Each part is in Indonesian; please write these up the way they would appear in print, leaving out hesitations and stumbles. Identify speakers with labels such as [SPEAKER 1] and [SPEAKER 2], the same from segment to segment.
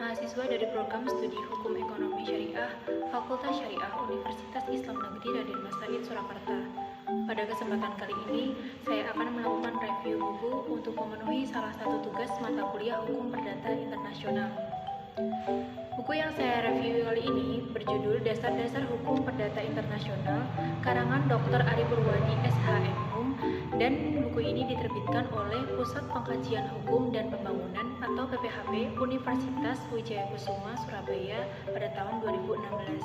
[SPEAKER 1] mahasiswa dari program studi Hukum Ekonomi Syariah, Fakultas Syariah Universitas Islam Negeri Raden Mas Said Surakarta. Pada kesempatan kali ini, saya akan melakukan review buku untuk memenuhi salah satu tugas mata kuliah Hukum Perdata Internasional. Buku yang saya review kali ini berjudul Dasar-Dasar Hukum Perdata Internasional, karangan Dr. Ari Purwadi SHMHum, dan buku ini diterbitkan oleh Pusat Pengkajian Hukum dan Pembangunan atau PPHP Universitas Wijaya Kusuma, Surabaya pada tahun 2016.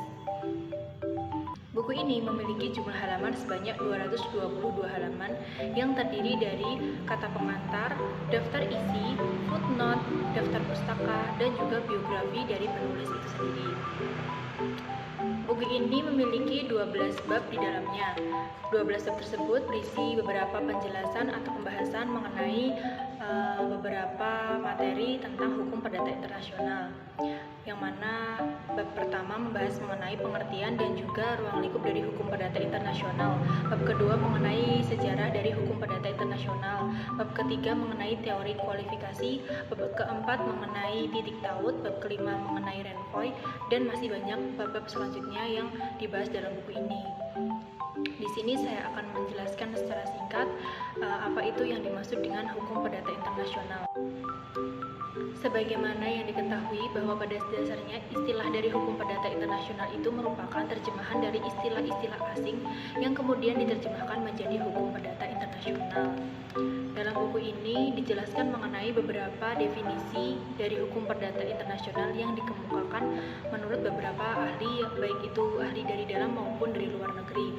[SPEAKER 1] Buku ini memiliki jumlah halaman sebanyak 222 halaman yang terdiri dari kata pengantar, daftar isi, footnote, daftar pustaka, dan juga biografi dari penulis itu sendiri. Buku ini memiliki 12 bab di dalamnya. 12 bab tersebut berisi beberapa penjelasan atau pembahasan mengenai beberapa materi tentang hukum perdata internasional, yang mana bab pertama membahas mengenai pengertian dan juga ruang lingkup dari hukum perdata internasional. Bab kedua mengenai sejarah dari hukum perdata internasional. Bab ketiga mengenai teori kualifikasi. Bab keempat mengenai titik taut. Bab kelima mengenai renvoy, dan masih banyak bab-bab selanjutnya yang dibahas dalam buku ini. Di sini saya akan menjelaskan secara singkat apa itu yang dimaksud dengan hukum perdata internasional. Sebagaimana yang diketahui bahwa pada dasarnya istilah dari hukum perdata internasional itu merupakan terjemahan dari istilah-istilah asing yang kemudian diterjemahkan menjadi hukum perdata internasional. Dalam buku ini dijelaskan mengenai beberapa definisi dari hukum perdata internasional yang dikemukakan menurut beberapa ahli, baik itu ahli dari dalam maupun dari luar negeri.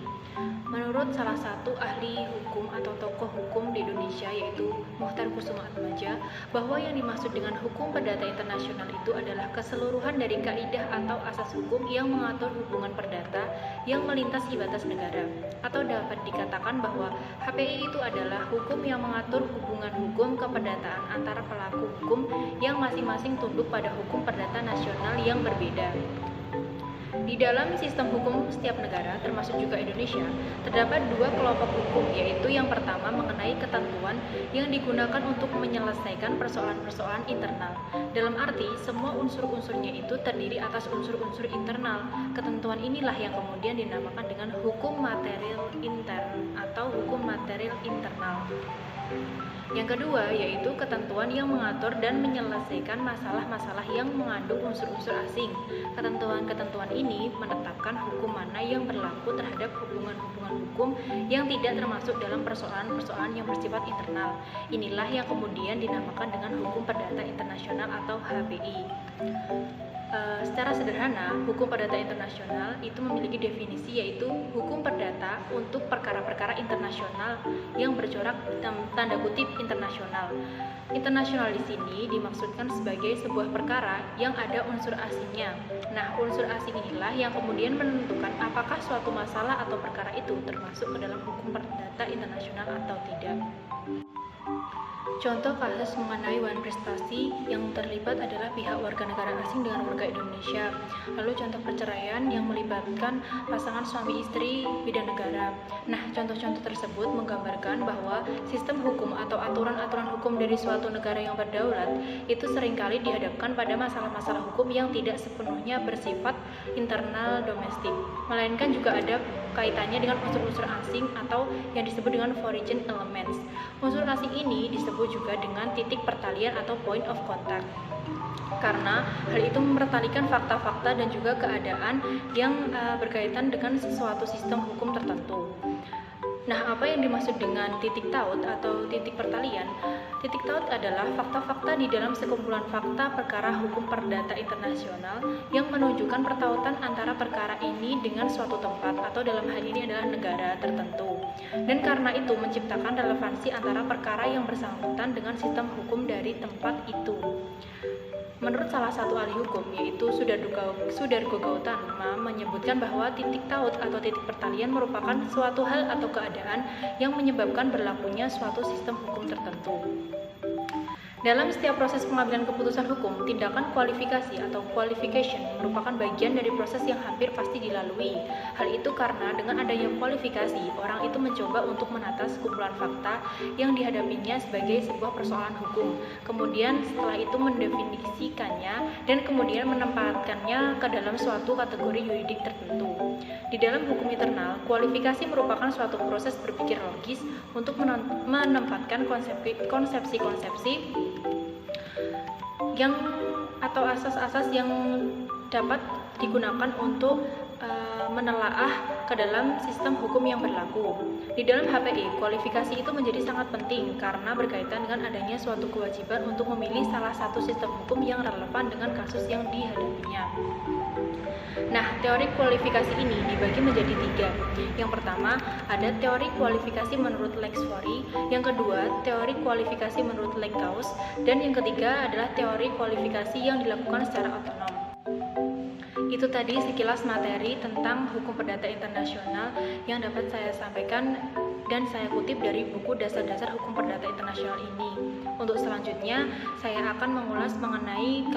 [SPEAKER 1] Menurut salah satu ahli hukum atau tokoh hukum di Indonesia, yaitu Muhtar Kusumaatmadja, bahwa yang dimaksud dengan hukum perdata internasional itu adalah keseluruhan dari kaidah atau asas hukum yang mengatur hubungan perdata yang melintasi batas negara. Atau dapat dikatakan bahwa HPI itu adalah hukum yang mengatur hubungan hukum keperdataan antara pelaku hukum yang masing-masing tunduk pada hukum perdata nasional yang berbeda. Di dalam sistem hukum setiap negara, termasuk juga Indonesia, terdapat dua kelompok hukum, yaitu yang pertama mengenai ketentuan yang digunakan untuk menyelesaikan persoalan-persoalan internal. Dalam arti, semua unsur-unsurnya itu terdiri atas unsur-unsur internal. Ketentuan inilah yang kemudian dinamakan dengan hukum material intern atau hukum material internal. Yang kedua, yaitu ketentuan yang mengatur dan menyelesaikan masalah-masalah yang mengandung unsur-unsur asing. Ketentuan-ketentuan ini menetapkan hukum mana yang berlaku terhadap hubungan-hubungan hukum yang tidak termasuk dalam persoalan-persoalan yang bersifat internal. Inilah yang kemudian dinamakan dengan hukum perdata internasional atau HPI. Secara sederhana, hukum perdata internasional itu memiliki definisi, yaitu hukum perdata untuk perkara-perkara internasional yang bercorak tanda kutip internasional. Internasional di sini dimaksudkan sebagai sebuah perkara yang ada unsur asingnya. Nah, unsur asing inilah yang kemudian menentukan apakah suatu masalah atau perkara itu termasuk ke dalam hukum perdata internasional atau tidak. Contoh kasus mengenai wan prestasi yang terlibat adalah pihak warga negara asing dengan warga Indonesia. Lalu contoh perceraian yang melibatkan pasangan suami istri beda negara. Nah, contoh-contoh tersebut menggambarkan bahwa sistem hukum atau aturan-aturan hukum dari suatu negara yang berdaulat itu seringkali dihadapkan pada masalah-masalah hukum yang tidak sepenuhnya bersifat internal domestik, melainkan juga ada kaitannya dengan unsur-unsur asing atau yang disebut dengan foreign elements. Unsur asing ini disebut juga dengan titik pertalian atau point of contact, karena hal itu mempertalikan fakta-fakta dan juga keadaan yang berkaitan dengan sesuatu sistem hukum tertentu. Nah, apa yang dimaksud dengan titik taut atau titik pertalian? Titik taut adalah fakta-fakta di dalam sekumpulan fakta perkara hukum perdata internasional yang menunjukkan pertautan antara perkara ini dengan suatu tempat atau dalam hal ini adalah negara tertentu. Dan karena itu menciptakan relevansi antara perkara yang bersangkutan dengan sistem hukum dari tempat itu. Menurut salah satu ahli hukum, yaitu Sudargo Gautama, menyebutkan bahwa titik taut atau titik pertalian merupakan suatu hal atau keadaan yang menyebabkan berlakunya suatu sistem hukum tertentu. Dalam setiap proses pengambilan keputusan hukum, tindakan kualifikasi atau qualification merupakan bagian dari proses yang hampir pasti dilalui. Hal itu karena dengan adanya kualifikasi, orang itu mencoba untuk menata sekumpulan fakta yang dihadapinya sebagai sebuah persoalan hukum. Kemudian setelah itu mendefinisikannya dan kemudian menempatkannya ke dalam suatu kategori yuridik tertentu. Di dalam hukum internal, kualifikasi merupakan suatu proses berpikir logis untuk menempatkan konsepsi-konsepsi yang atau asas-asas yang dapat digunakan untuk menelaah ke dalam sistem hukum yang berlaku. Di dalam HPI, kualifikasi itu menjadi sangat penting karena berkaitan dengan adanya suatu kewajiban untuk memilih salah satu sistem hukum yang relevan dengan kasus yang dihadapinya. Nah, teori kualifikasi ini dibagi menjadi 3. Yang pertama, ada teori kualifikasi menurut Lex Fori, yang kedua, teori kualifikasi menurut Lex Gauss, dan yang ketiga adalah teori kualifikasi yang dilakukan secara otonom. Itu tadi sekilas materi tentang hukum perdata internasional yang dapat saya sampaikan dan saya kutip dari buku Dasar-Dasar Hukum Perdata Internasional ini. Untuk selanjutnya, saya akan mengulas mengenai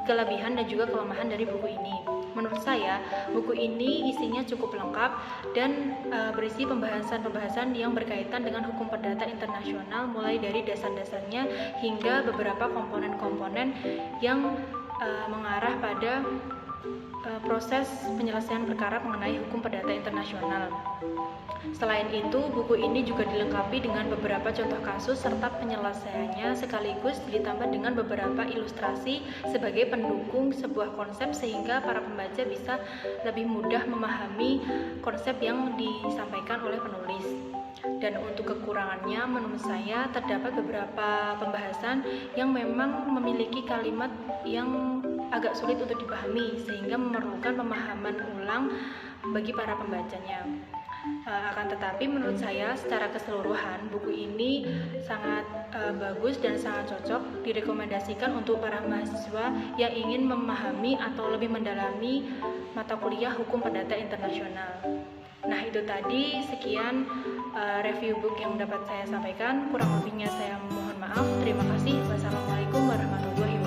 [SPEAKER 1] kelebihan dan juga kelemahan dari buku ini. Menurut saya, buku ini isinya cukup lengkap dan berisi pembahasan-pembahasan yang berkaitan dengan hukum perdata internasional mulai dari dasar-dasarnya hingga beberapa komponen-komponen yang mengarah pada proses penyelesaian perkara mengenai hukum perdata internasional. Selain itu, buku ini juga dilengkapi dengan beberapa contoh kasus serta penyelesaiannya sekaligus ditambah dengan beberapa ilustrasi sebagai pendukung sebuah konsep sehingga para pembaca bisa lebih mudah memahami konsep yang disampaikan oleh penulis. Dan untuk kekurangannya, menurut saya terdapat beberapa pembahasan yang memang memiliki kalimat yang agak sulit untuk dipahami sehingga memerlukan pemahaman ulang bagi para pembacanya. Akan tetapi menurut saya secara keseluruhan buku ini sangat bagus dan sangat cocok direkomendasikan untuk para mahasiswa yang ingin memahami atau lebih mendalami mata kuliah hukum perdata internasional. Nah, itu tadi sekian review book yang dapat saya sampaikan. Kurang lebihnya saya mohon maaf. Terima kasih. Wassalamualaikum warahmatullahi wabarakatuh.